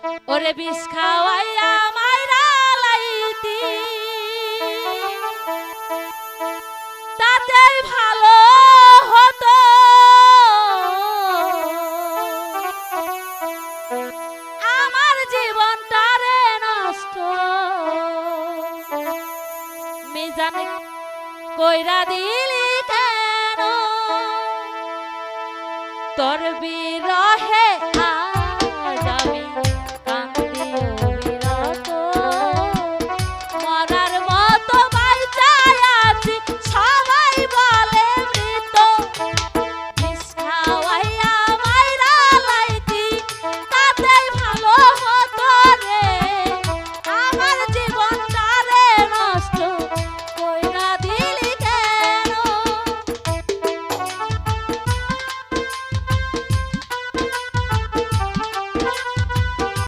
ওরে বিষ খাওয়াইয়া মাইরা লাইতি তাতেই ভালো হতো আমার জীবনটারে নষ্ট মিজান কইরা দিলি কেন তোর বিরহে